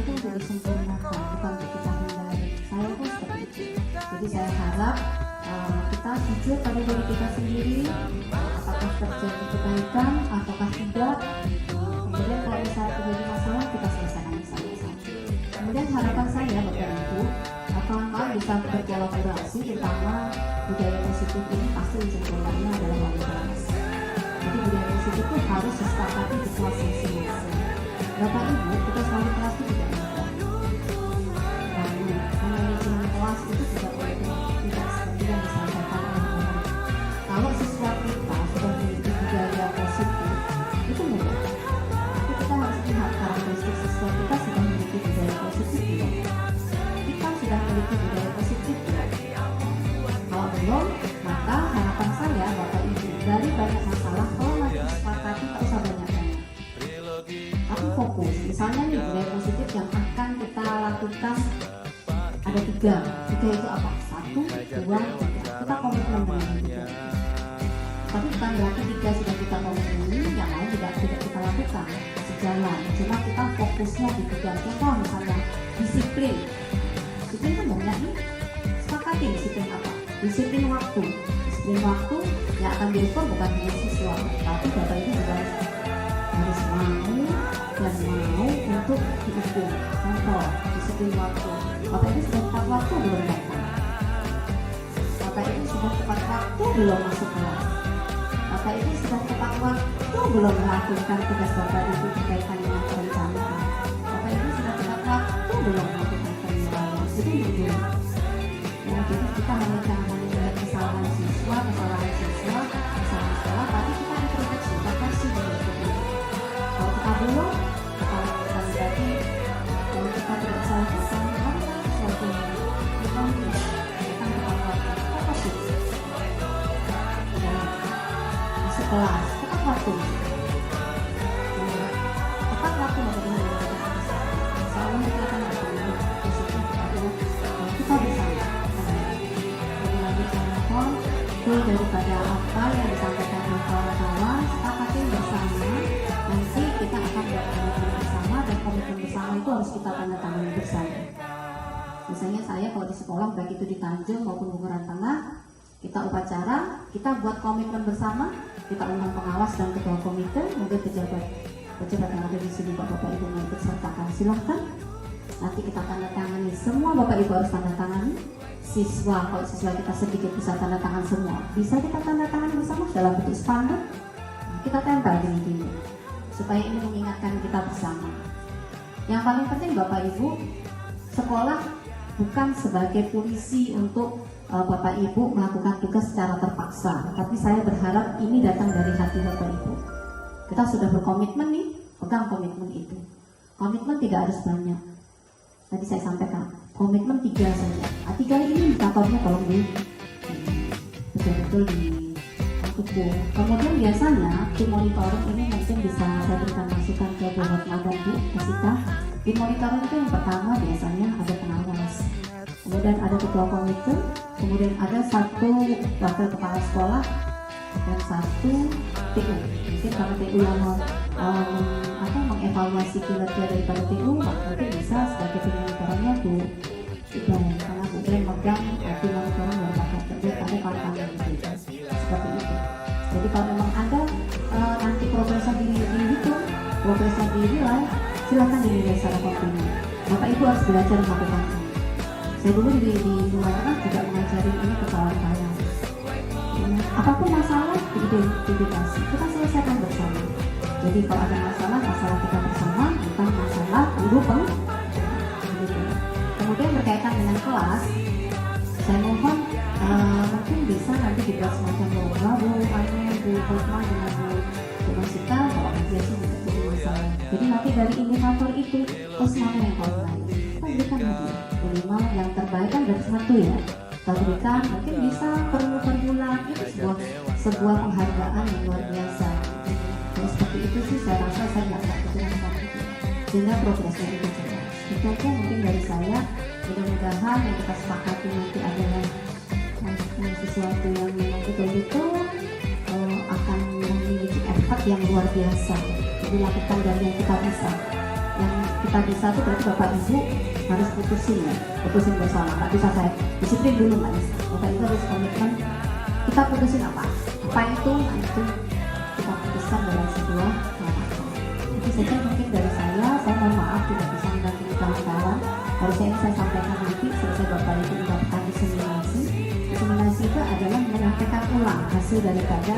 itu untuk disempurnakan, bukan untuk kita hindari. Saya pun seperti itu. Jadi saya harap kita jujur pada diri kita sendiri, apakah terjadi kebaikan ataukah tidak. Kemudian kalau misalnya terjadi masalah, kita selesaikan bersama-sama. Kemudian harapan saya Bapak Ibu, kawan-kawan bisa berkolaborasi, terutama budaya positif ini pasti sempurnanya adalah komunitas. Jadi budaya positif itu harus disepakati di kelas masing-masing. Bapak Ibu, kita selalu kelas itu tidak mudah. Lalu manajemen kelas itu juga tidak seperti yang disampaikan oleh orang. Kalau siswa kita sudah memiliki budaya positif, itu mudah. Tapi kita harus lihat karakteristik siswa kita sudah memiliki budaya positif tidak. Kita sudah memiliki budaya positif tidak. Kalau belum, maka harapan saya Bapak Ibu, dari banyak masalah kalau masih disepakati tak usah banyak-banyak. Tapi fokus, misalnya nih budaya positif yang akan kita lakukan ada tiga itu apa? 1, 2, 3. Kita komitmen dengan tiga. Tapi bukan berarti tiga sudah kita komitmen, yang lain tidak kita lakukan sejalan. Cuma kita fokusnya di tiga. Contoh misalnya disiplin. Disiplin kan banyak nih. Sepakati disiplin apa? Disiplin waktu. Disiplin waktu yang akan diukur bukan hanya siswa, tapi Bapak Ibu juga harus mau dan mau untuk diukur. Contoh disiplin waktu. Bapak Ibu sudah tepat waktu belum datang? Bapak Ibu sudah tepat waktu belum masuk kelas? Bapak Ibu sudah tepat waktu belum melakukan tugas Bapak Ibu berkaitan dengan perencanaan? Bapak Ibu sudah tepat waktu belum melakukan penilaian? Itu dulu. Ya, jadi kita hanya jangan melihat kesalahan siswa, kesalahan sekolah, tapi kita introspeksi, kita sih dulu. Kalau kita belum, kalau kita berarti kalau kita tidak salah bersama, sesuatu yang kita akan terlambat. Apa sih? Masuk kelas, tepat waktu. Tepat waktu bagaimana selalu kita akan bertemu kita bersama. Jadi lagi telepon, daripada apa yang disampaikan oleh kawan-kawan, sepakati bersama. Nanti kita akan buat komitmen bersama, dan komitmen bersama itu harus kita tanda tangan bersama. Misalnya saya kalau di sekolah, baik itu di Tanjung maupun Bunguran Tengah, kita upacara, kita buat komitmen bersama, kita undang pengawas dan ketua komite, mungkin pejabat yang ada di sini Bapak Ibu mau ikut sertakan, silahkan. Nanti kita tanda tangani, semua Bapak Ibu harus tanda tangani. Siswa, kalau siswa kita sedikit bisa tanda tangan semua, bisa kita tanda tangan bersama dalam bentuk spanduk. Kita tempel gini-gini supaya ini mengingatkan kita bersama. Yang paling penting Bapak Ibu, sekolah bukan sebagai polisi untuk Bapak Ibu melakukan tugas secara terpaksa, tapi saya berharap ini datang dari hati Bapak Ibu. Kita sudah berkomitmen nih, pegang komitmen itu. Komitmen tidak harus banyak. Tadi saya sampaikan, komitmen 3 saja. 3 ini indikatornya tolong betul-betul di tubuh. Kemudian biasanya tim monitoring ini mungkin bisa saya berikan masukan ke Bu Hotma dan Bu Jessica. Tim monitoring itu yang pertama biasanya ada pengawas, kemudian ada ketua komite, kemudian ada 1 wakil kepala sekolah dan 1 TU. Mungkin karena TU yang mengevaluasi kinerja daripada TU, mungkin bisa sebagai tim monitoringnya Bu Ibrahim, karena Bu Ibrahim megang tim monitoring dari Bapak Terbit, ada kawan-kawan gitu. Seperti itu. Jadi kalau memang ada nanti progresnya dihitung, progresnya dinilai, silakan dinilai secara kontinu. Bapak Ibu harus belajar melakukan ini. Saya dulu di Bunguran juga mengajari ini ke kawan-kawan. Apapun masalah diidentifikasi, kita selesaikan bersama. Jadi kalau ada masalah kita bersama, bukan masalah guru Kemudian berkaitan dengan kelas, saya mohon mungkin bisa nanti dibuat semacam lomba, Bu Ane, Bu Hotma dengan Bu Masita, kalau aja sih bisa jadi masalah. Jadi nanti dari indikator itu, mana yang terbaik, kita berikan hadiah. Minimal yang terbaik kan dari 1 ya. Kita berikan, mungkin bisa per bulan, itu sebuah penghargaan yang luar biasa. Kalau seperti itu sih saya rasa saya nggak kepikiran itu. Sehingga progresnya itu jelas. Itu aja mungkin dari saya. Mudah-mudahan yang kita sepakati nanti adalah sesuatu yang memang betul-betul akan memiliki efek yang luar biasa. Jadi lakukan dari yang kita bisa. yang kita bisa tuh berarti bapak ibu harus putusin bersama. Nggak bisa saya disiplin dulu, nggak bisa. Bapak ibu harus komitmen, kita putusin apa itu, itu kita putuskan dalam sebuah rapat. Itu saja mungkin dari saya mohon maaf tidak bisa mendampingi kawan-kawan. Harusnya ini saya sampaikan nanti selesai bapak ibu mendapatkan diseminasi. Diseminasi itu adalah menyampaikan ulang hasil daripada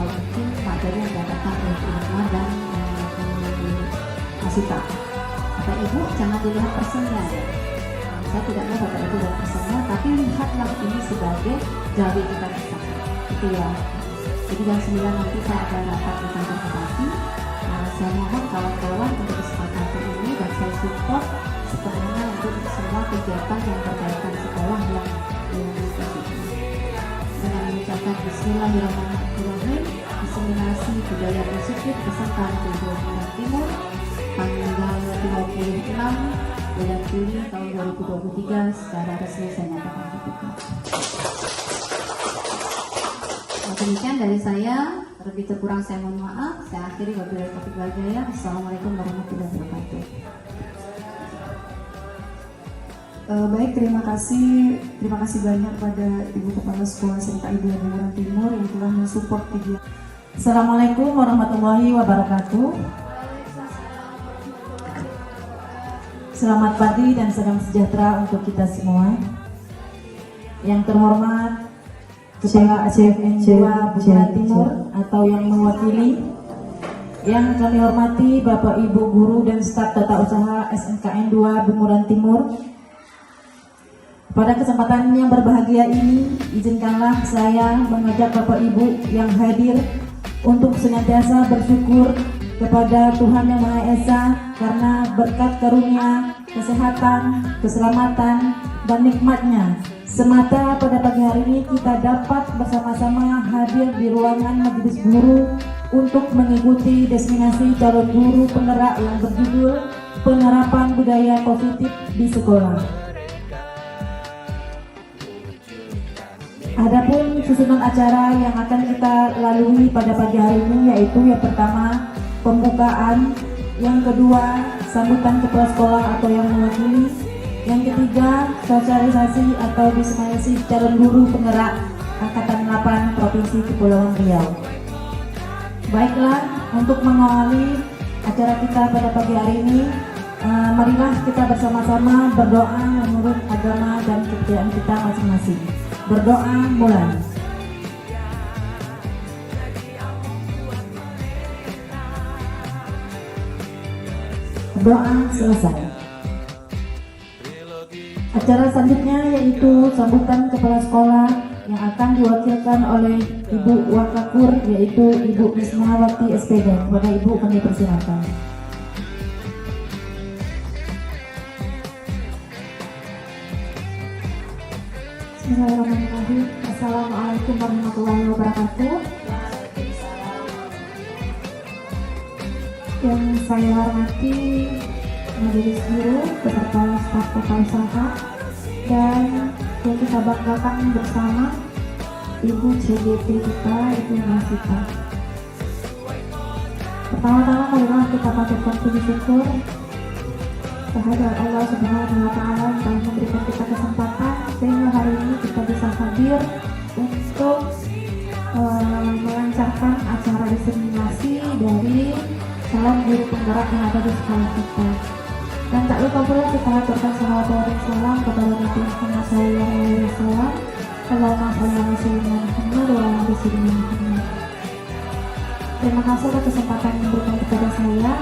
mungkin materi yang didapatkan oleh Irma dan Masita. Bapak ibu jangan dilihat persennya ya. Saya tidak mau bapak ibu lihat persennya, tapi lihatlah ini sebagai jari kita bersama. Itu ya. Jadi jam 9 nanti saya akan rapat di kantor bupati. Saya mohon kawan-kawan untuk kesepakatan ini dan saya support sepenuhnya untuk semua kegiatan yang berkaitan sekolah yang positif. Dengan mengucapkan Bismillahirrahmanirrahim, diseminasi budaya positif peserta Kedua Bintang Timur tanggal 26 bulan Juli tahun 2023 secara resmi saya nyatakan dibuka. Demikian dari saya, lebih terkurang saya mohon maaf. Saya akhiri wabillahi taufiq wal hidayah. Assalamualaikum warahmatullahi wabarakatuh. Baik, terima kasih banyak pada Ibu Kepala Sekolah SMK Ibu Bumuran Timur yang telah mensupport kegiatan. Assalamualaikum warahmatullahi wabarakatuh. Selamat pagi dan salam sejahtera untuk kita semua. Yang terhormat Kepala ACFN 2 Bumuran Timur atau yang mewakili, yang kami hormati Bapak Ibu Guru dan staf tata usaha SMKN 2 Bumuran Timur. Pada kesempatan yang berbahagia ini, izinkanlah saya mengajak Bapak Ibu yang hadir untuk senantiasa bersyukur kepada Tuhan Yang Maha Esa karena berkat karunia, kesehatan, keselamatan, dan nikmatnya. Semata pada pagi hari ini kita dapat bersama-sama hadir di ruangan majelis guru untuk mengikuti destinasi calon guru penggerak yang berjudul Penerapan Budaya Positif di Sekolah. Adapun susunan acara yang akan kita lalui pada pagi hari ini yaitu yang pertama pembukaan, yang kedua sambutan kepala sekolah atau yang mewakili, yang ketiga sosialisasi atau diseminasi calon guru penggerak Angkatan 8 Provinsi Kepulauan Riau. Baiklah, untuk mengawali acara kita pada pagi hari ini, marilah kita bersama-sama berdoa menurut agama dan kepercayaan kita masing-masing. Berdoa mulai. Doa selesai. Acara selanjutnya yaitu sambutan kepala sekolah yang akan diwakilkan oleh Ibu Wakakur yaitu Ibu Misnawati SPD. Kepada Ibu kami persilakan. Bismillahirrahmanirrahim. Assalamualaikum warahmatullahi wabarakatuh. Yang saya hormati majelis guru beserta staf tata usaha dan yang kita banggakan bersama Ibu CGP kita, Ibu Masita. Pertama-tama marilah kita panjatkan puji syukur kehadirat Allah Subhanahu wa Ta'ala yang telah memberikan kita kesempatan sehingga hari ini kita bisa hadir untuk melancarkan acara diseminasi dari calon guru penggerak yang ada di sekolah kita. Dan tak lupa pula kita aturkan salawat dan salam kepada Nabi Muhammad SAW. Allahumma sholli ala sayyidina Muhammad wa ala ali sayyidina Muhammad. Terima kasih atas kesempatan yang diberikan kepada saya.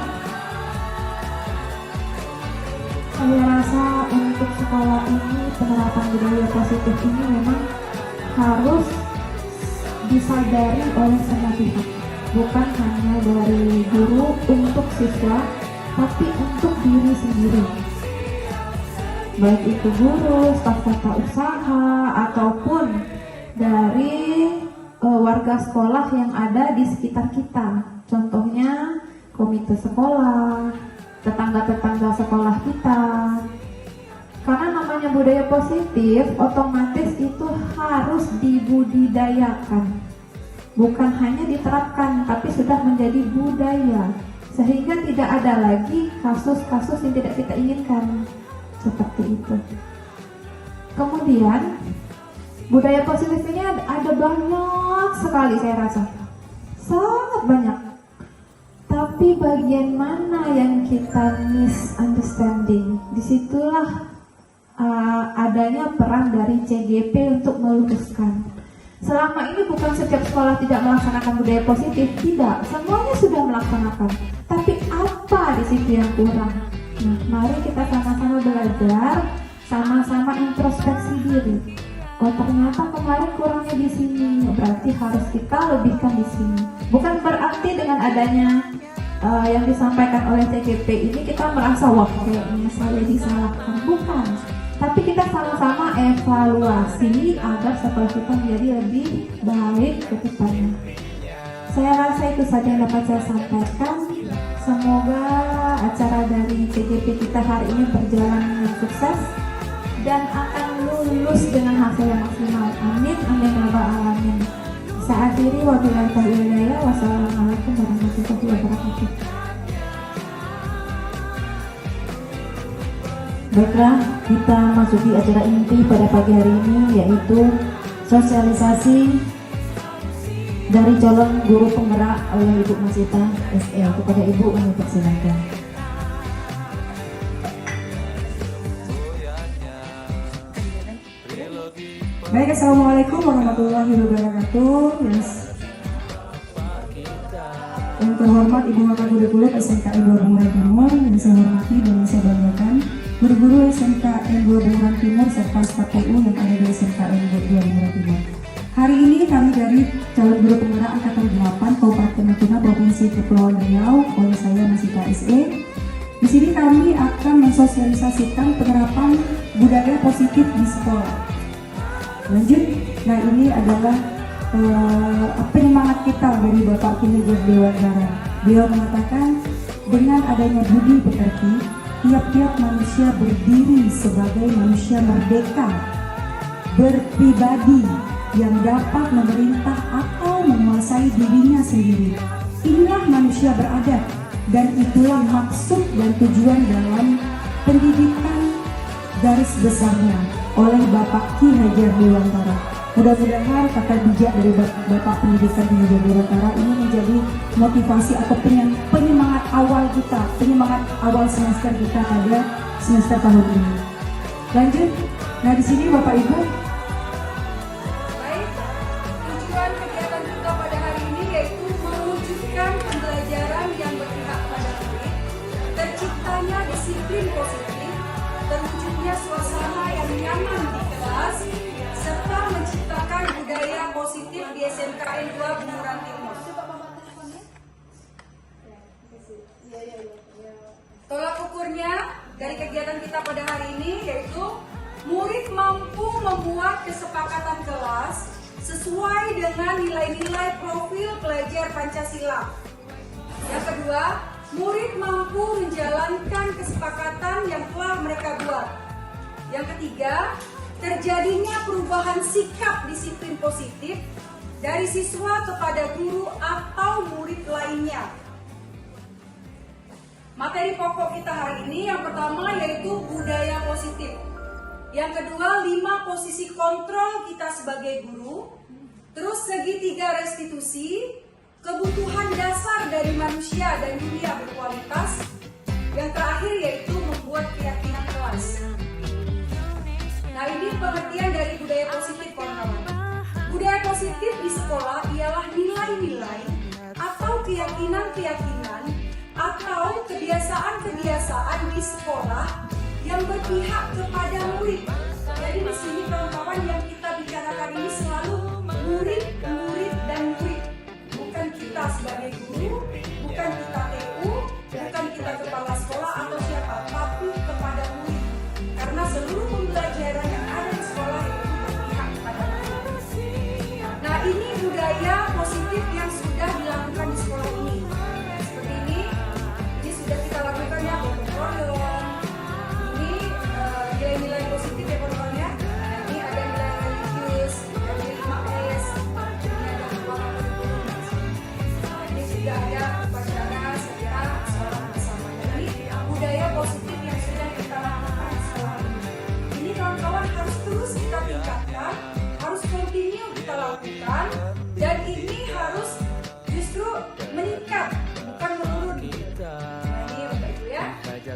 Saya rasa untuk sekolah ini penerapan budaya positif ini memang harus disadari oleh semua pihak, bukan hanya dari guru untuk siswa, tapi untuk diri sendiri. Baik itu guru, staf tata usaha, ataupun dari warga sekolah yang ada di sekitar kita. Contohnya komite sekolah, tetangga-tetangga sekolah kita. Karena namanya budaya positif, otomatis itu harus dibudidayakan. Bukan hanya diterapkan, tapi sudah menjadi budaya. sehingga tidak ada lagi kasus-kasus yang tidak kita inginkan seperti itu. Kemudian budaya positif ini ada banyak sekali, saya rasa sangat banyak. Tapi bagian mana yang kita misunderstanding? Disitulah adanya peran dari CGP untuk meluruskan. Selama ini bukan setiap sekolah tidak melaksanakan budaya positif, tidak, semuanya sudah melaksanakan. Tapi apa di situ yang kurang? Nah, mari kita sama-sama belajar, sama-sama introspeksi diri. Oh, ternyata kemarin kurangnya di sini, berarti harus kita lebihkan di sini. Bukan berarti dengan adanya yang disampaikan oleh CGP ini kita merasa wah kayaknya saya disalahkan, bukan. Tapi kita sama-sama evaluasi agar sekolah kita menjadi lebih baik ke depannya. Saya rasa itu saja yang dapat saya sampaikan. Semoga acara dari CGP kita hari ini berjalan dengan sukses dan akan lulus dengan hasil yang maksimal. Amin, amin, ya rabbal alamin. Saya akhiri, wabillahi taufiq wal hidayah. Wassalamualaikum warahmatullahi wabarakatuh. Baiklah, kita masuki acara inti pada pagi hari ini, yaitu sosialisasi dari calon guru penggerak oleh Ibu Masita SE. Kepada Ibu, kami persilakan. Baik, assalamualaikum warahmatullahi wabarakatuh. Yang terhormat Ibu Wakabudepulu SMKN 2 Bunguran Timur, yang saya hormati dan yang saya banggakan guru-guru SMKN 2 Bunguran Timur serta staf PU yang ada di SMKN 2 Bunguran Timur. Hari ini kami dari calon guru penggerak angkatan 8 Kabupaten Natuna Provinsi Kepulauan Riau oleh saya Masita SE. Di sini kami akan mensosialisasikan penerapan budaya positif di sekolah. Lanjut, nah ini adalah penyemangat kita dari Bapak Kinerja Dewantara. Beliau mengatakan dengan adanya budi pekerti, tiap-tiap manusia berdiri sebagai manusia merdeka, berpribadi yang dapat memerintah atau menguasai dirinya sendiri. Inilah manusia beradab dan itulah maksud dan tujuan dalam pendidikan garis besarnya oleh Bapak Ki Hajar Dewantara. Mudah-mudahan kata bijak dari Bapak Pendidikan Ki Hajar Dewantara ini menjadi motivasi atau penyemangat awal kita, penyemangat awal semester kita pada semester tahun ini. Lanjut, nah di sini Bapak Ibu. Baik, tujuan kegiatan kita pada hari ini yaitu mewujudkan pembelajaran yang berpihak pada murid, terciptanya disiplin positif, terwujudnya suasana yang nyaman di kelas, serta menciptakan budaya positif di SMKN 2 Bunguran Timur. Tolak ukurnya dari kegiatan kita pada hari ini yaitu murid mampu membuat kesepakatan kelas sesuai dengan nilai-nilai profil pelajar Pancasila. Yang kedua, murid mampu menjalankan kesepakatan yang telah mereka buat. Yang ketiga, terjadinya perubahan sikap disiplin positif dari siswa kepada guru atau murid lainnya. Materi pokok kita hari ini yang pertama yaitu budaya positif. Yang kedua, 5 posisi kontrol kita sebagai guru. Terus segitiga restitusi, kebutuhan dasar dari manusia dan dunia berkualitas. Yang terakhir yaitu membuat keyakinan kelas. Nah, ini pengertian dari budaya positif, kawan-kawan. Budaya positif di sekolah ialah nilai-nilai atau keyakinan-keyakinan atau kebiasaan-kebiasaan di sekolah yang berpihak kepada murid. Jadi di sini kawan-kawan yang kita bicarakan ini selalu murid, murid, dan murid. Bukan kita sebagai guru, bukan kita TU, bukan kita kepala sekolah atau siapa, tapi kepada murid. Karena seluruh pembelajaran yang ada di sekolah itu berpihak kepada murid. Nah, ini budaya positif yang sudah dilakukan di sekolah ini. Seperti ini sudah kita lakukan ya, gotong royong. Ini nilai-nilai positif ya kawan-kawan ya. Ini ada nilai religius, ada 5S, ini ada keuangan kurikulum. Ini sudah ada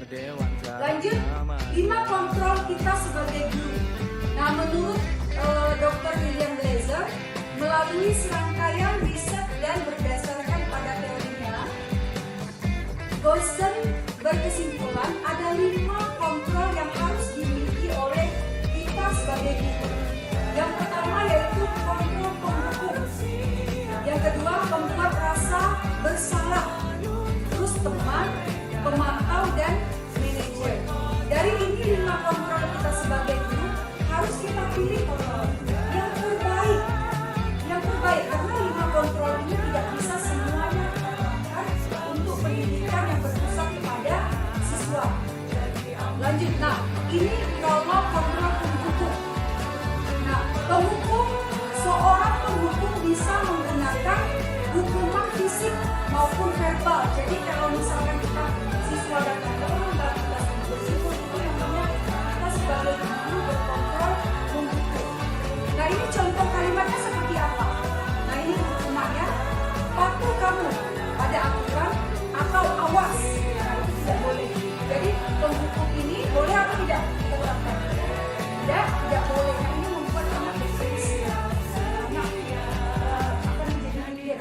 Lanjut, 5 kontrol kita sebagai guru. Nah, menurut Dr. William Glazer, melalui serangkaian riset dan berdasarkan pada teorinya, Gosden berkesimpulan ada 5 kontrol yang harus dimiliki oleh kita sebagai guru. Yang pertama yaitu kontrol penghukum. Yang kedua, pembuat rasa bersalah. Terus teman, pemantau, dan manajer. Dari ini 5 kontrol kita sebagai guru harus kita pilih kontrol yang terbaik. Yang terbaik karena 5 kontrol ini tidak bisa semuanya kita untuk pendidikan yang berpusat kepada siswa. Lanjut, nah ini kalau kontrol penghukum. Nah, penghukum, seorang penghukum bisa menggunakan hukuman fisik maupun verbal. Jadi kalau misalkan kita siswa datang ke lembaga kita bersikup, itu yang namanya kita sebagai guru berkontrol menghukum. Nah, ini contoh kalimatnya seperti apa? Nah, ini hukumannya, patuh kamu pada aturan atau awas. Nah, itu tidak boleh. Jadi penghukum ini boleh atau tidak kita terapkan? Tidak boleh. Nah, ini membuat anak depresi. Anak akan menjadi milir.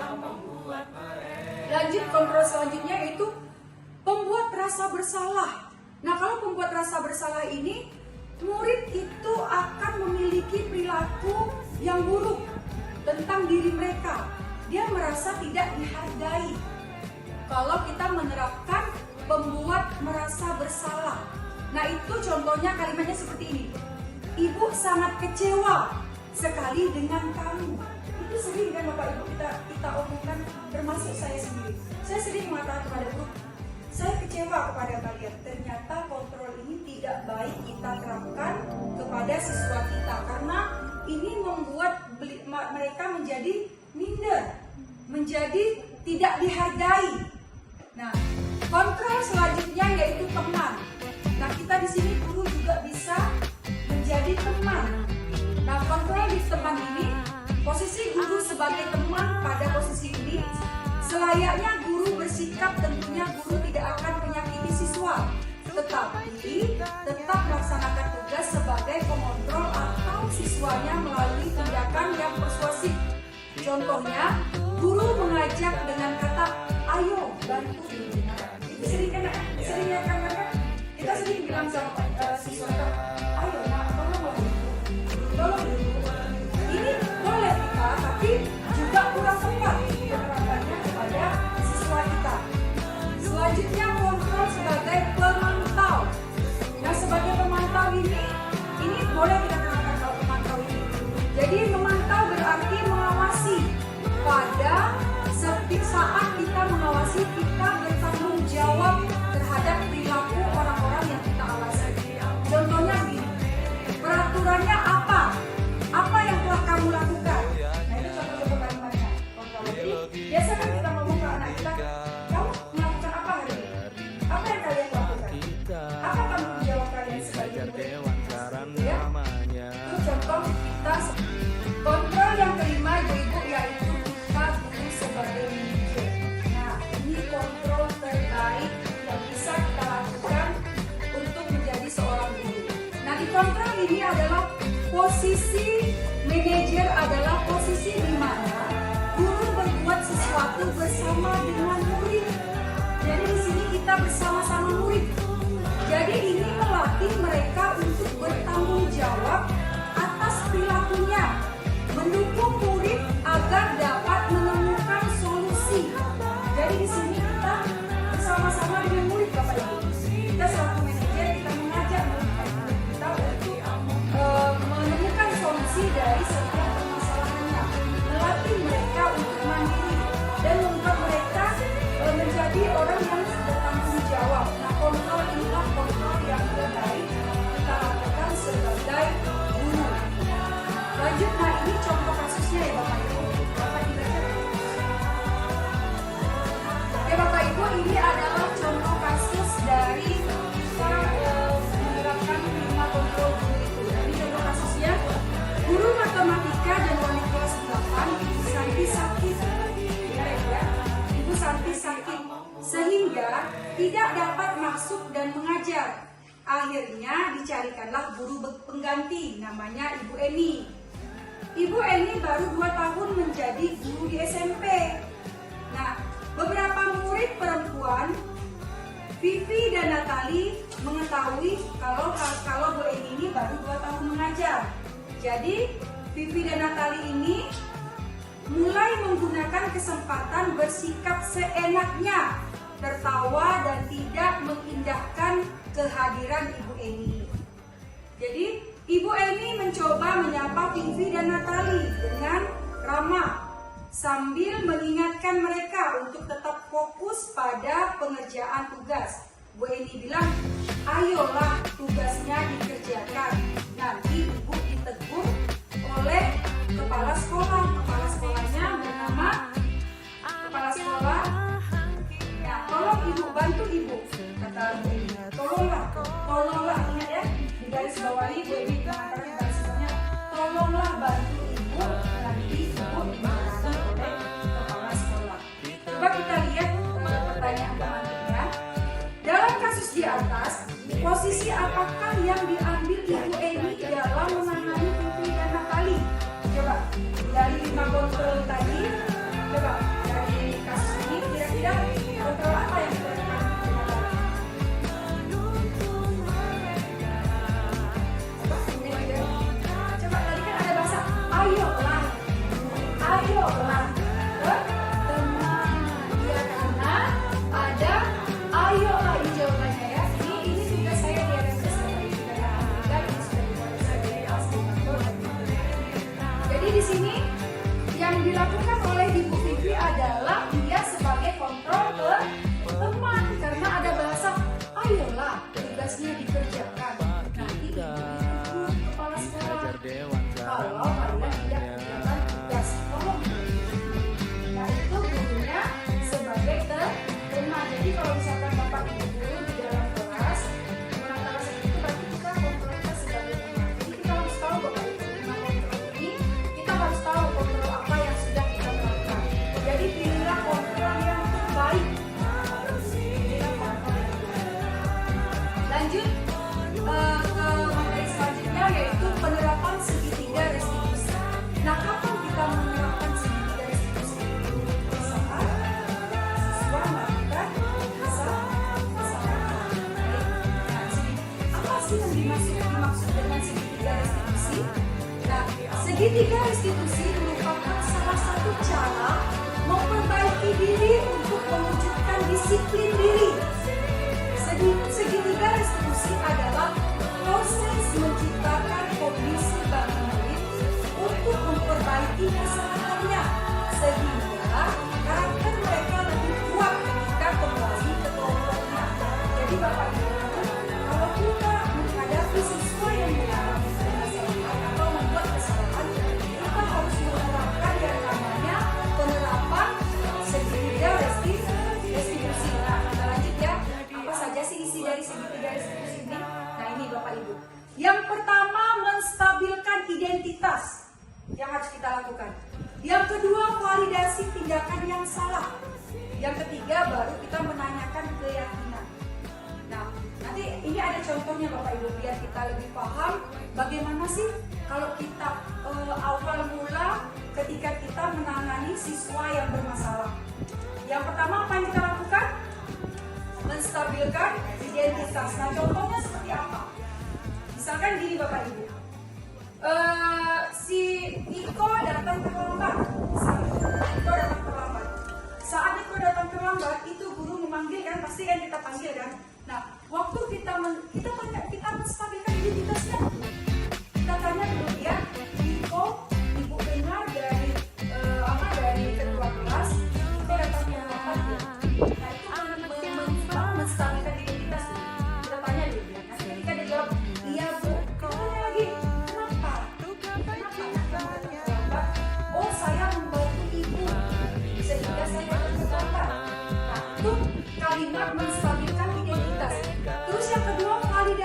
Lanjut, kontrol selanjutnya yaitu pembuat rasa bersalah. Nah, kalau pembuat rasa bersalah ini, murid itu akan memiliki perilaku yang buruk tentang diri mereka. Dia merasa tidak dihargai. Kalau kita menerapkan pembuat merasa bersalah. Nah, itu contohnya kalimatnya seperti ini. Ibu sangat kecewa sekali dengan kamu. Itu sering kan Bapak Ibu kita omongkan, termasuk saya sendiri. Saya sering mengatakan kepada guru, saya kecewa kepada kalian. Ternyata kontrol ini tidak baik kita terapkan kepada siswa kita karena ini membuat mereka menjadi minder, menjadi tidak dihargai. Nah, kontrol selanjutnya yaitu teman. Nah, kita di sini guru juga bisa menjadi teman. Nah, kontrol di teman ini, posisi guru sebagai teman pada posisi ini, selayaknya guru bersikap tentunya guru tidak akan menyakiti siswa, tetapi tetap melaksanakan tugas sebagai pengontrol atau siswanya melalui tindakan yang persuasif. Contohnya, guru mengajak dengan kata, ayo bantu. Itu sering kan kita sering bilang sama siswa, ayo nak, tolong dulu. Ini boleh kita, tapi juga kurang tepat penerapannya kepada siswa kita. Selanjutnya, kontrol sebagai pemantau. Nah, sebagai pemantau ini boleh kita terapkan kalau pemantau ini. Jadi memantau berarti mengawasi. Pada saat kita mengawasi, kita bertanggung jawab terhadap perilaku orang-orang yang kita awasi. Contohnya begini, peraturannya apa? Apa yang telah kamu lakukan? Nah, itu contoh-contoh kalimatnya. Jadi biasa kan kita ngomong ke anak kita, kamu melakukan apa hari ini? Apa yang kalian lakukan? Apa tanggung jawab kalian sebagai murid? Ya? Itu contoh kita. Kontrol yang kelima yaitu kita guru sebagai manajer. Nah, ini kontrol terbaik yang bisa kita lakukan untuk menjadi seorang guru. Nah, di kontrol ini adalah posisi manajer adalah posisi di mana guru berbuat sesuatu bersama dengan murid. Jadi di sini kita bersama-sama murid. Jadi ini melatih mereka untuk bertanggung jawab atas perilakunya, mendukung murid agar dapat menemukan solusi. Jadi di sini kita bersama-sama dengan murid, Bapak Ibu. Kita selaku manajer, kita mengajak murid kita untuk menemukan solusi dari setiap permasalahannya, melatih mereka untuk mandiri dan membuat mereka menjadi orang yang bertanggung jawab. Nah, kontrol inilah kontrol yang terbaik kita lakukan sebagai guru. Lanjut, nah ini contoh kasusnya ya Bapak Ibu. Bapak dibaca. Oke Bapak Ibu, ini adalah contoh kasus dari kita menerapkan 5 kontrol guru itu. Ini contoh kasusnya, guru matematika dan wali kelas 8, Ibu Santi sakit. Benar ya? Ibu Santi sakit sehingga tidak dapat masuk dan mengajar. Akhirnya dicarikanlah guru pengganti, namanya Ibu Eni. Ibu Eni baru 2 tahun menjadi guru di SMP. Nah, beberapa murid perempuan, Vivi dan Natali, mengetahui kalau Bu Eni ini baru 2 tahun mengajar. Jadi, Vivi dan Natali ini mulai menggunakan kesempatan bersikap seenaknya, tertawa dan tidak mengindahkan kehadiran Ibu Eni. Jadi, Ibu Eni mencoba menyapa Vivi dan Natali dengan ramah sambil mengingatkan mereka untuk tetap fokus pada pengerjaan tugas. Bu Eni bilang, ayolah tugasnya dikerjakan. Nanti Ibu ditegur oleh kepala sekolah. Kepala sekolahnya bernama kepala sekolah. Ya, tolong Ibu, bantu Ibu, kata Bu Eni. Tolonglah, ingat ya, di garis bawahi Bu Eni mengatakan di garis bawahnya, tolonglah bantu Ibu, nanti Ibu dimarahi oleh kepala sekolah. Coba kita lihat pertanyaan selanjutnya. Dalam kasus di atas, posisi apakah yang diambil Ibu Eni dalam menangani Vivi dan Natali? Coba dari 5 kontrol tadi, coba dari kasus ini kira-kira kontrol apa yang dilakukan? Coba tadi kan ada bahasa ayolah, teman. Ya, karena ada ayolah ini jawabannya ya. Ini juga saya di RMS ini sudah saya dari asli. Jadi di sini yang dilakukan oleh Ibu Vivi adalah dia sebagai kontrol ke teman, karena ada bahasa ayolah tugasnya dikerjakan. Nanti Ibu ditegur kepala sekolah kalau kalian tidak mengerjakan tugas. Tolong. Nah, itu gurunya sebagai teman. Jadi kalau misalkan Bapak Ibu guru di dalam kelas mengatakan seperti itu, berarti kita kontrolnya sebagai teman. Jadi kita harus tahu Bapak Ibu, dengan kontrol ini kita harus tahu kontrol apa yang sudah kita lakukan. Jadi pilihlah kontrol yang terbaik. Lanjut ke materi selanjutnya, yaitu penerapan segitiga restitusi. Nah, kapan kita menerapkan segitiga restitusi? Saat siswa melakukan kesalahan. Nah, apa sih yang dimaksud dengan segitiga restitusi? Nah, segitiga restitusi merupakan salah satu cara memperbaiki diri untuk mewujudkan disiplin diri. Segitiga restitusi adalah proses menciptakan kondisi bagi murid untuk memperbaiki kesalahannya, sehingga karakter mereka lebih kuat ketika kembali ke kelompoknya. Jadi Bapak Ibu, kalau kita menghadapi siswa yang mengalami kesalahan atau membuat kesalahan, kita harus menerapkan yang namanya penerapan segitiga restitusi. Nah, kita lanjut ya. Apa saja sih isi dari segitiga restitusi ini? Nah, ini Bapak Ibu. Yang pertama, menstabilkan identitas yang harus kita lakukan. Yang kedua, validasi tindakan yang salah. Yang ketiga, baru kita menanyakan keyakinan. Nah, nanti ini ada contohnya Bapak Ibu, biar kita lebih paham bagaimana sih kalau kita awal mula ketika kita menangani siswa yang bermasalah. Yang pertama, apa yang kita lakukan? Menstabilkan identitas. Nah, contohnya seperti apa? Misalkan gini Bapak Ibu, si Niko datang terlambat. Saat Niko datang terlambat, itu guru memanggil kan, pasti kan kita panggil kan. Nah, waktu kita menstabilkan identitasnya, kita tanya dulu ya, Niko, Ibu dengar dari ketua kelas, Niko datang terlambat ya. Nah, itu menstabilkan identitas. Kita tanya dulu ya. Nanti ketika dia jawab, iya Bu, kita tanya lagi, kenapa terlambat? Oh, saya membantu Ibu sehingga saya terlambat. Nah, itu kalimat menstabilkan identitas. Terus yang kedua, validasi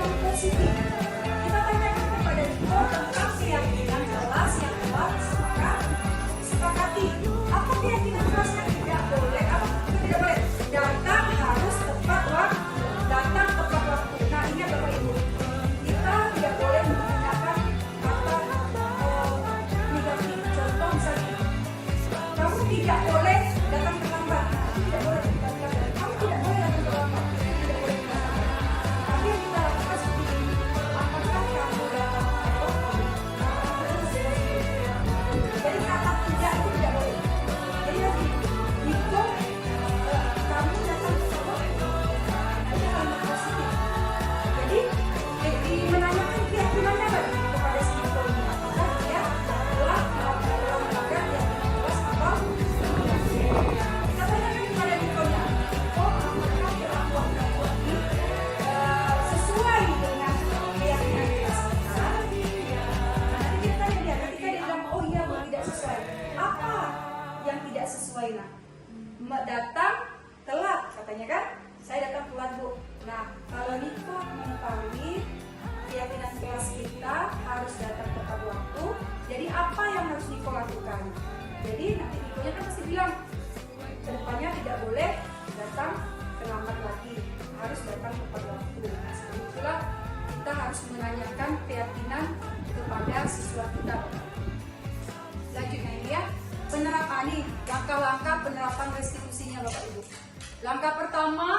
yang positif. Kita tanyakan kepada Niko tentang keyakinan kelas yang telah disepakati. Apa keyakinan kelasnya? Tidak boleh. Apa tidak boleh? Datang harus tepat waktu. Datang tepat waktu. Nah ini Bapak Ibu, kita tidak boleh menggunakan kata negatif. Contoh misalnya, kamu tidak boleh datang terlambat. Tidak boleh datang terlambat. Kamu tidak boleh datang terlambat. Tidak boleh datang terlambat. Tapi yang kita lakukan seperti ini. Apakah kamu datang terlambat? Jadi kata tidak itu tidak boleh. Jadi lagi, Niko, kamu datang terlambat. Ada kalimat positif. Jadi menanyakan keyakinannya bagi kepada si Niko ini. Apakah dia telah melanggar yang jelas atau tidak? Kita tanyakan kepada Nikonya, Niko, apakah perlakuan kamu ini sesuai dengan keyakinan kelas kita? Nanti kita tanya dia, ketika dia bilang, oh iya Bu, tidak sesuai. Apa yang tidak sesuai? Nah, datang telat katanya kan? Saya datang telat Bu. Nah, kalau Niko mengetahui keyakinan kelas kita harus datang tepat waktu, jadi apa yang harus Niko lakukan? Jadi nanti Nikonya kan pasti bilang, kedepannya tidak boleh datang terlambat lagi, harus datang tepat waktu. Nah, seperti itulah kita harus menanyakan keyakinan kepada siswa kita. Lanjutnya ini ya, penerapan nih, langkah-langkah penerapan restitusinya Bapak Ibu. Langkah pertama,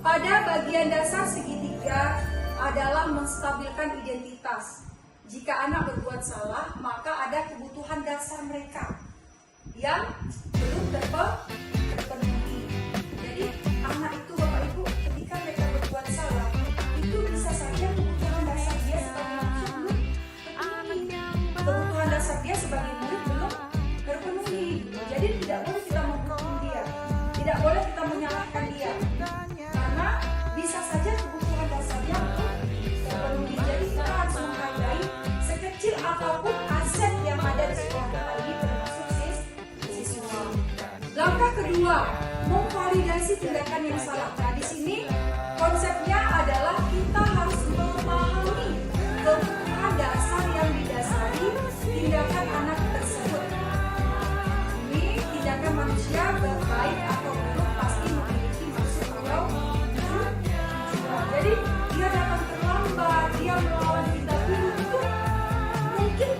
pada bagian dasar segitiga adalah menstabilkan identitas. Jika anak berbuat salah, maka ada kebutuhan dasar mereka yang belum terpenuhi. Jadi anak itu Bapak Ibu, ketika mereka berbuat salah, itu bisa saja kebutuhan dasar dia sebagai manusia belum terpenuhi. Kebutuhan dasar dia sebagai murid belum terpenuhi. Jadi tidak boleh kita menghukum dia, tidak boleh kita menyalahkan dia, karena bisa saja kebutuhan dasarnya belum terpenuhi. Jadi kita harus menghargai sekecil apapun aset yang ada di sekolah kita ini, termasuk siswa. Langkah kedua, memvalidasi tindakan yang salah. Nah di sini konsepnya adalah kita harus memahami kebutuhan dasar yang didasari tindakan anak tersebut. Ini tindakan manusia baik atau buruk pasti memiliki maksud atau tujuan. Jadi dia datang terlambat, dia melawan kita dulu itu mungkin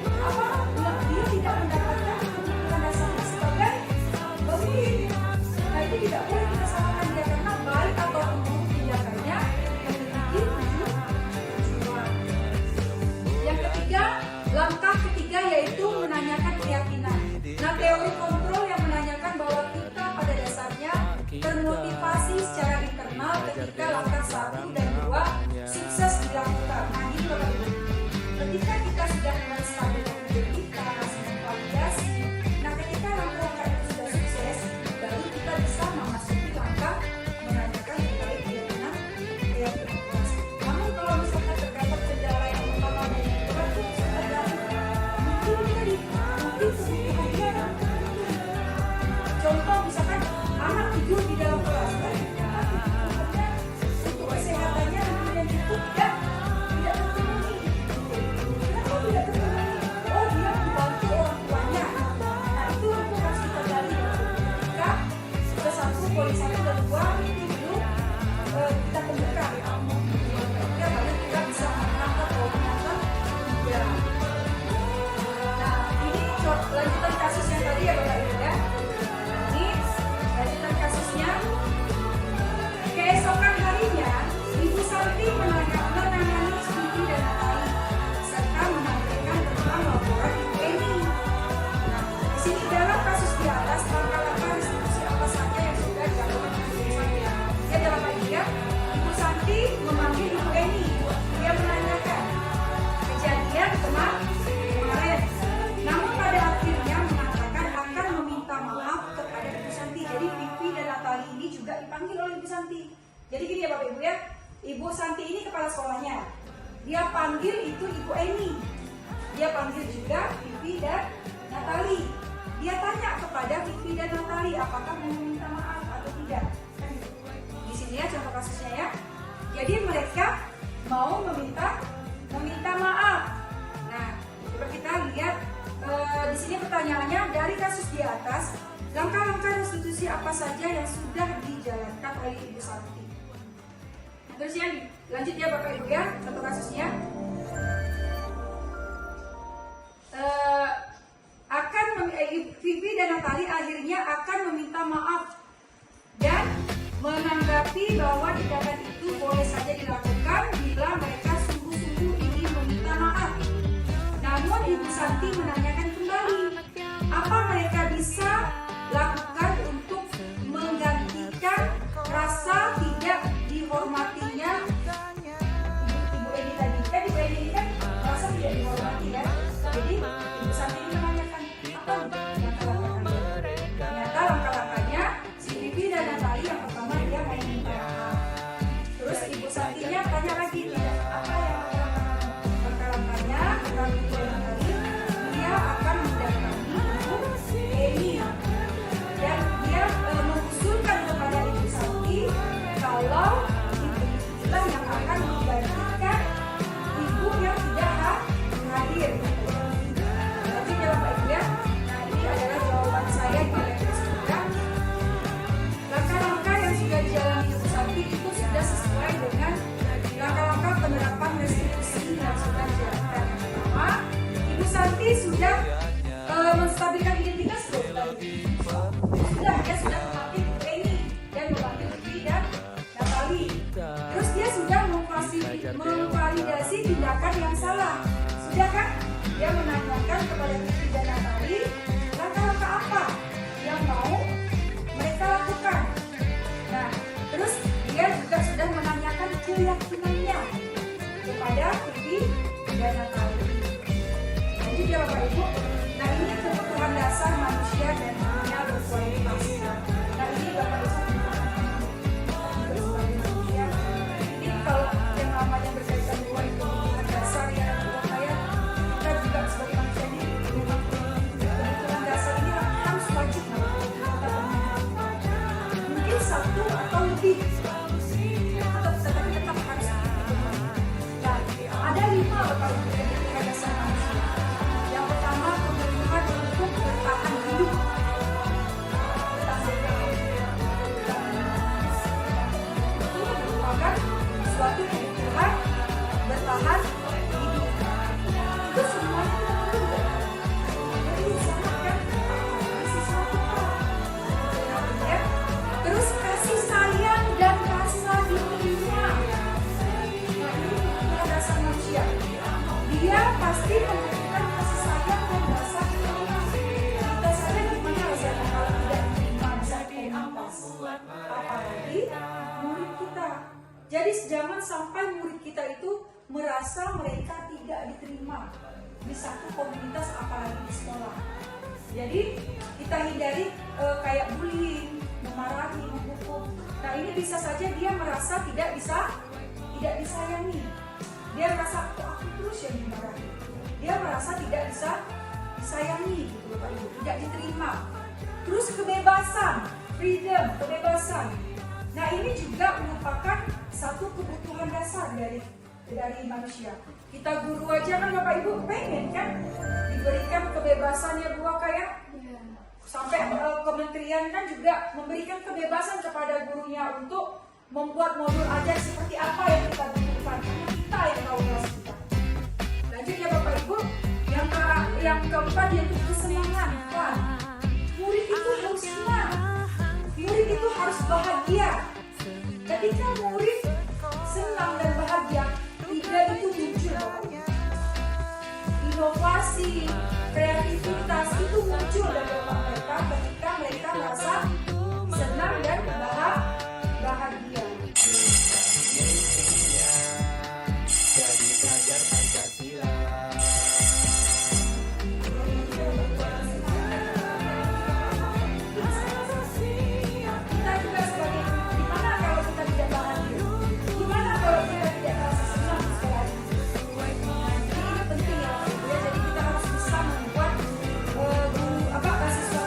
dia tidak mendapatkan kebutuhan dasarnya sebagai pemimpin. Nah itu tidak boleh kita salahkan dia karena baik atau buruk tindakannya memiliki tujuan. Yang ketiga, langkah ketiga yaitu menanyakan keyakinan. Nah teori kontrol yang menanyakan bahwa kita pada dasarnya termotivasi secara internal ketika langkah 1 dan 2 sukses dilakukan. Nah ini Bapak Ibu, ketika kita sudah menstabilkan diri kita, kasih validasi. Nah ketika langkah itu sudah sukses, baru kita bisa memasuki langkah menanyakan terkait keyakinan kelas. Namun kalau misalkan terdapat kendala yang utama dan yang berat itu terjadi, mungkin kebutuhan dia akan terpenuhi. Contoh misalkan anak tidur di dalam kelas, untuk kesehatannya dan itu tidak terpenuhi. Kenapa tidak terpenuhi? Oh dia membantu orang tuanya. Nah itu harus kita gali. Jika ke 1 poin 1 dan 2 itu belum kita temukan, ya baru kita bisa menangkap bahwa ternyata ya. Nah ini lanjutan kasus yang tadi ya Bapak Ibu ya. Ini lanjutan kasusnya. Keesokan harinya, Ibu Santi menangani Studi dan Natali serta menampilkan tentang laporan Ibu Eni. Nah, di sini dalam kasus di atas langkah-langkah restitusi apa saja yang sudah dilakukan Ibu Santi. Ya dalam hal ini ya, Ibu Santi memanggil Ibu Eni. Dia menanyakan kejadian kemarin. Namun pada akhirnya mengatakan akan meminta maaf kepada Ibu Santi. Jadi Vivi dan Natali ini juga dipanggil oleh Ibu Santi. Jadi gini ya Bapak Ibu ya, Ibu Santi ini kepala sekolahnya. Dia panggil itu Ibu Eni. Dia panggil juga Vivi dan Natali. Dia tanya kepada Vivi dan Natali apakah mau meminta maaf atau tidak. Di sini ya contoh kasusnya ya. Jadi mereka mau meminta maaf. Nah, coba kita lihat di sini pertanyaannya, dari kasus di atas, langkah-langkah restitusi apa saja yang sudah dijalankan oleh Ibu Santi? Terus yang lanjut ya Bapak Ibu ya, satu kasusnya. Vivi dan Natali akhirnya akan meminta maaf dan menanggapi bahwa tindakan itu boleh saja dilakukan bila mereka sungguh-sungguh ingin meminta maaf. Namun Ibu Santi menanyakan kembali, apa mereka bisa lakukan untuk menggantikan rasa tidak dihormatinya Ibu Eni tadi. Kan Ibu Eni ini kan rasa tidak dihormati ya. Jadi Ibu Santi menanyakan apa langkah-langkahnya. Ternyata langkah-langkahnya si Vivi dan Natali yang pertama dia main minta maaf. Terus Ibu Santinya tanya lagi, apa yang langkah-langkahnya? Kata Ibu Natali, dia akan mendatangi Ibu Eni dan dia mengusulkan kepada Ibu Santi kalau Ibu itulah yang akan menggantikan ibu yang tidak hadir. Lanjut ya Bapak Ibu ya. Nah ini adalah jawaban saya kepada Ibu Santi. Langkah-langkah yang sudah dijalani Ibu Santi itu sudah sesuai dengan langkah-langkah penerapan restitusi yang sudah dijalankan. Pertama, Ibu Santi sudah menstabilkan identitas dia sudah memanggil Bu Eni dan memanggil Vivi dan Natali. Terus dia sudah memvalidasi tindakan yang salah. Sudah kan? Dia menanyakan kepada Vivi dan Natali langkah-langkah apa yang mau mereka lakukan. Nah, terus dia juga sudah menanyakan keyakinannya kepada Vivi dan Natali. Jadi ya Bapak Ibu, nah ini kebutuhan dasar manusia dan dunia berkualitas. Nah ini Bapak Ibu sebagai manusia. Ini kalau yang namanya berkaitan dengan kebutuhan dasar ya kayak kita juga sebagai manusia ini memang kebutuhan dasar ini harus wajib kita penuhi. Mungkin satu atau lebih tetap harus dipenuhi. Nah ada 5 Bapak Ibu kebutuhan dasar manusia. Yang pertama kebutuhan untuk bertahan hidup. Itu merupakan suatu kebutuhan bertahan hidup. Itu semuanya kita perlu. Jadi sangat sesuatu ya. Terus kasih sayang dan rasa diterima. Nah ini kebutuhan dasar manusia. Dia pasti membutuhkan kasih sayang dan rasa diterima. Kita saja gimana rasanya kalau tidak diterima bisa komunitas. Apalagi murid kita. Jadi jangan sampai murid kita itu merasa mereka tidak diterima di satu komunitas apalagi di sekolah. Jadi kita hindari kayak bullying, memarahi, menghukum. Nah ini bisa saja dia merasa tidak disayangi. Dia merasa kok aku terus yang dimarahi. Dia merasa tidak bisa disayangi gitu Bapak Ibu, tidak diterima. Terus kebebasan, freedom, kebebasan. Nah ini juga merupakan satu kebutuhan dasar dari manusia. Kita guru aja kan Bapak Ibu pengen kan diberikan kebebasannya gua kayak sampai kementerian kan juga memberikan kebebasan kepada gurunya untuk membuat modul ajar seperti apa yang kita butuhkan. Karena kita yang tahu kelas kita. Lanjut ya Bapak Ibu. Yang keempat yaitu kesenangan. Wah, murid itu harus senang. Murid itu harus bahagia. Ketika murid senang dan bahagia, tidak itu muncul Bapak Ibu. Inovasi, kreativitas itu muncul dari otak mereka ketika mereka merasa senang dan bahagia. Jadi pelajar Pancasila. Kita juga sebagai gimana kalau kita tidak bahagia? Gimana kalau kita tidak merasa senang di sekolah ini? Ini penting ya Bapak Ibu ya. Jadi kita harus bisa membuat mahasiswa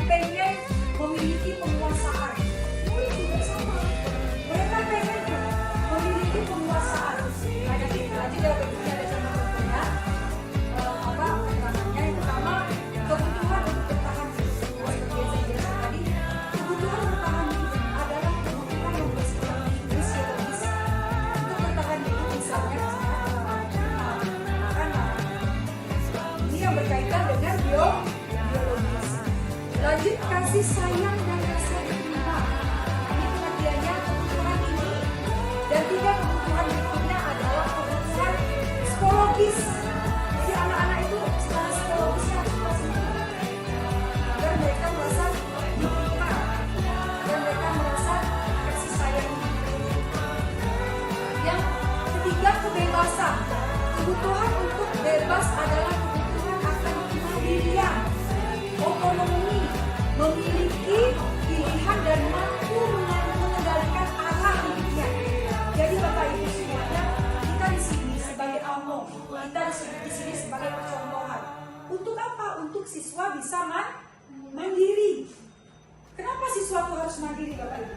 pengen memiliki penguasaan. Murid juga sama. Mereka pengen memiliki penguasaan. Kayak gitu aja jawab berikutnya ada contoh-contohnya. Apa namanya? Yang pertama, kebutuhan untuk bertahan hidup. Nah, seperti yang saya jelaskan tadi, kebutuhan bertahan hidup adalah kebutuhan yang bersifat fisiologis. Untuk bertahan hidup misalnya makanan. Ini yang berkaitan dengan biologis. Lanjut, kasih sayang dan rasa terima. Ini pengertiannya kebutuhan ini. Dan tiga kebutuhan berikutnya adalah kebutuhan psikologis. Jadi anak-anak itu secara psikologisnya harus terpenuhi agar mereka merasa diterima, agar mereka merasa kasih sayang. Yang ketiga, kebebasan. Kebutuhan untuk bebas adalah kebutuhan akan kemandirian, otonomi, memiliki pilihan dan mampu mengendalikan arah hidupnya. Jadi Bapak Ibu semuanya, kita di sini sebagai among, kita di sini sebagai percontohan. Untuk apa? Untuk siswa bisa mandiri. Kenapa siswa itu harus mandiri, Bapak Ibu?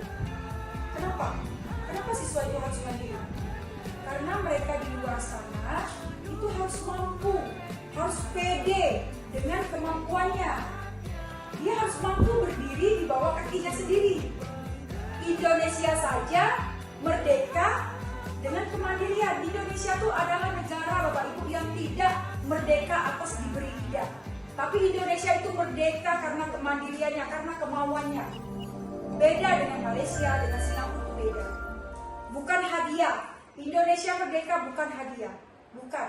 Kenapa? Kenapa siswa itu harus mandiri? Karena mereka di luar sana itu harus mampu, harus pede dengan kemampuannya. Dia harus mampu berdiri di bawah kakinya sendiri. Indonesia saja merdeka dengan kemandirian. Indonesia itu adalah negara, Bapak Ibu, yang tidak merdeka atas diberi tidak. Tapi Indonesia itu merdeka karena kemandiriannya, karena kemauannya. Beda dengan Malaysia, dengan Singapura itu beda. Bukan hadiah. Indonesia merdeka bukan hadiah. Bukan.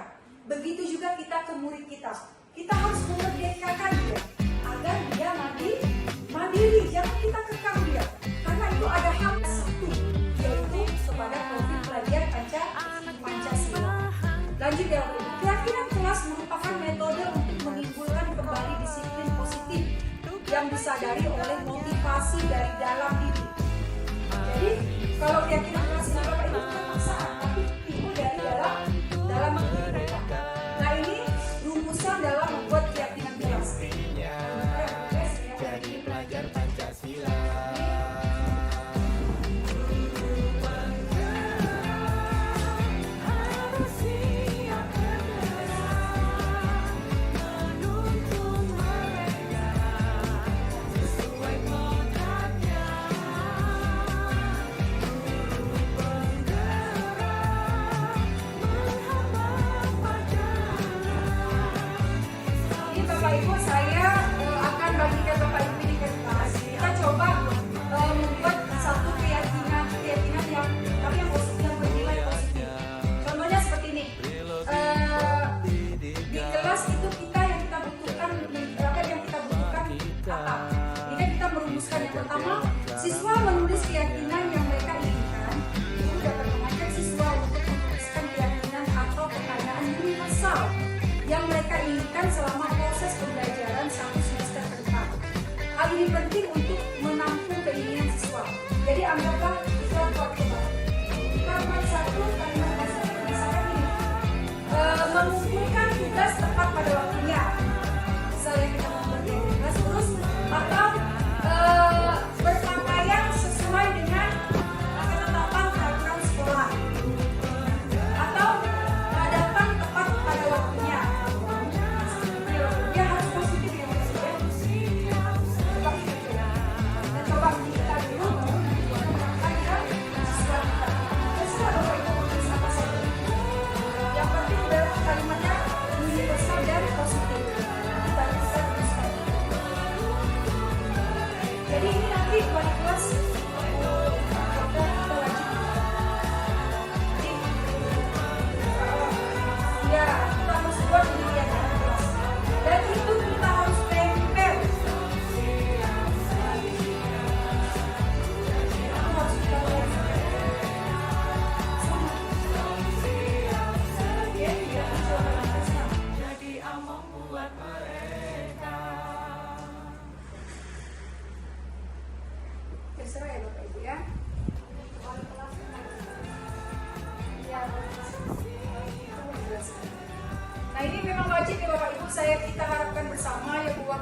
Begitu juga kita ke murid kita. Kita harus memerdekakan dia agar dia mandiri. Jangan kita kekang dia. Karena itu ada hak satu, yaitu kepada profil pelajar Pancasila. Lanjut ya, keyakinan kelas merupakan metode untuk menimbulkan kembali disiplin positif yang disadari oleh motivasi dari dalam diri. Jadi kalau keyakinan kelas ini Bapak Ibu bukan paksaan, tapi timbul dari dalam diri kita. Nah, ini rumusan dalam membuat keyakinan kelas. Jadi pelajar Pancasila.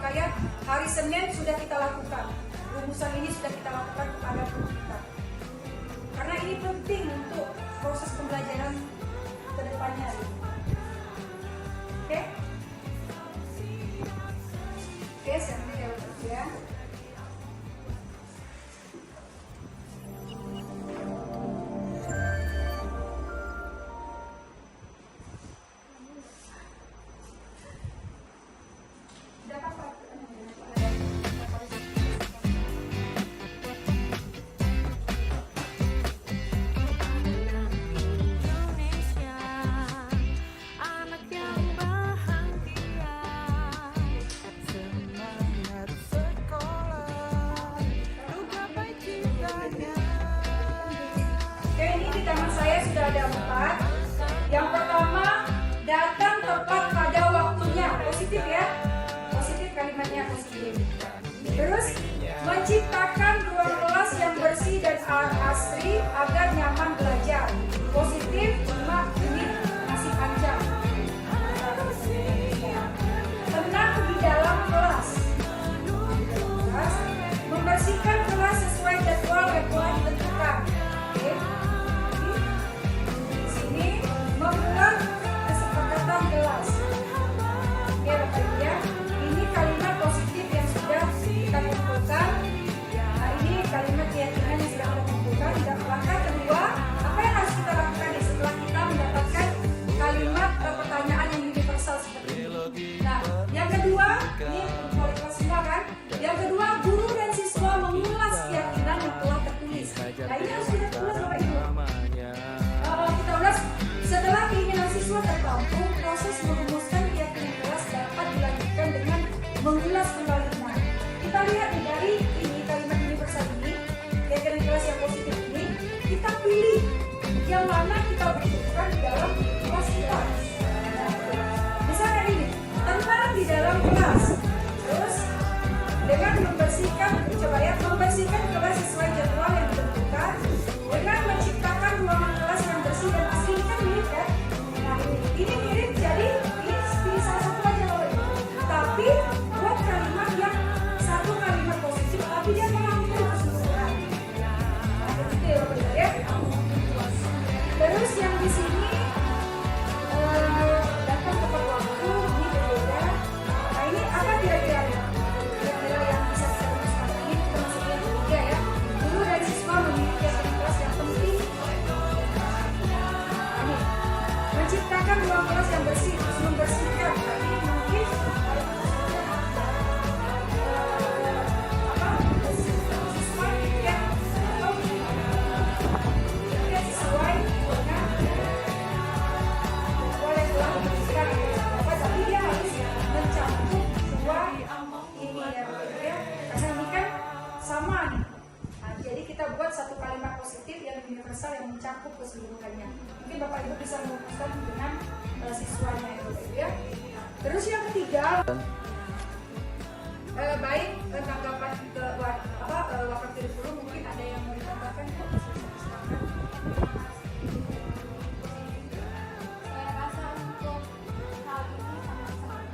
rangkaian hari Senin sudah kita lakukan. Rumusan ini sudah kita lakukan kepada guru kita. Karena ini penting untuk proses pembelajaran ke depannya. Oke? Oke, saya ya. Ada 4. Yang pertama, datang tepat pada waktunya. Positif ya. Positif, kalimatnya positif. Terus, menciptakan ruang kelas yang bersih dan asri agar nyaman belajar. Positif, 5 menit masih panjang. Tenang di dalam kelas. Membersihkan kelas sesuai jadwal yang telah ditentukan. Oke. Membuat kesepakatan kelas. Oke, Bapak Ibu ya. Ini kalimat positif yang sudah kita kumpulkan. Nah, ini kalimat keyakinan yang sudah kita kumpulkan. Dan langkah kedua, apa yang harus kita lakukan setelah kita mendapatkan kalimat pertanyaan yang universal seperti ini? Nah, yang kedua, ini mulai kelas semua kan? Yang kedua, guru dan siswa mengulas keyakinan yang telah tertulis. Nah, ini harus kita tulis, Bapak Ibu. Kita ulas. Setelah keinginan siswa tertampung, proses merumuskan keyakinan kelas dapat dilanjutkan dengan mengulas kembali. Nah, kita lihat nih dari ini kalimat universal ini, keyakinan kelas yang positif ini, kita pilih yang mana kita butuhkan di dalam kelas kita. Misalnya ini, tenang di dalam kelas. Terus dengan membersihkan, coba ya, membersihkan kelas sesuai jadwal yang ditentukan, dengan menciptakan ruangan kelas yang bersih dan asri. Kan mirip ya? Nah, ini mirip, jadi ini pilih salah satu aja loh. Tapi buat kalimat yang satu kalimat positif, tapi dia merangkul keseluruhan. Nah, begitu ya Bapak ya. Terus yang di sini datang tepat waktu, ini berbeda. Nah, ini apa kira-kira? Kira-kira yang bisa kita rumuskan ini kita masuk yang ketiga ya. Guru dan siswa memiliki kelas yang penting. Menciptakan ruang kelas yang bersih, terus membersihkan. Ini mungkin sesuai ya, atau tidak sesuai dengan boleh telah dibersihkan apa, tapi dia harus mencakup semua ini ya, karena ini kan sama nih. Nah, jadi kita buat satu kalimat positif yang universal yang mencakup keseluruhannya. Mungkin Bapak Ibu bisa merumuskan dengan siswanya ya Bapak Ibu ya. Terus yang ketiga, baik tanggapan ke wakil kurikulum, mungkin ada yang mau ditambahkan Bu? Saya rasa untuk hal ini sangat-sangat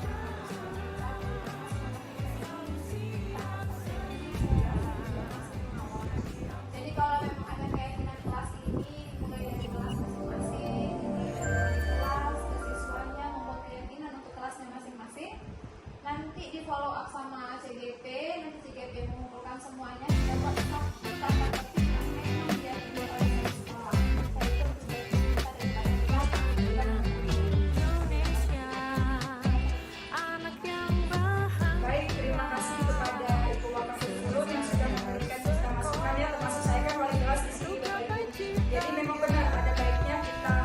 jadi kalau memang ada keyakinan kelas ini mulai dari kelas masing-masing, dari kelas ke siswanya membuat keyakinan untuk kelasnya masing-masing, nanti di follow up sama CGP, nanti CGP mengumpulkan semuanya dapat satu tanda petik yang memang dia dibuat oleh sekolah. Saya itu kita daripada kelas Baik, terima kasih kepada Ibu Wakil Kurikulum yang sudah memberikan kita masukannya, termasuk saya kan wali kelas di sini Bapak Ibu. Jadi memang benar ada baiknya kita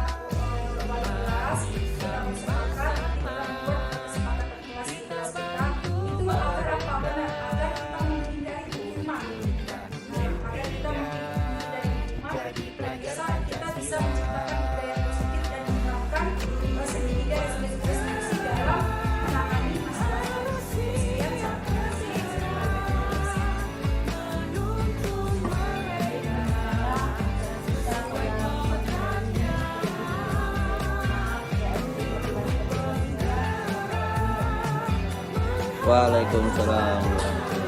wali kelas kita bersepakat, kita membuat kesepakatan kelas di kelas kita itu agar apa benar, agar kita menghindari hukuman. Nah, Waalaikumsalam.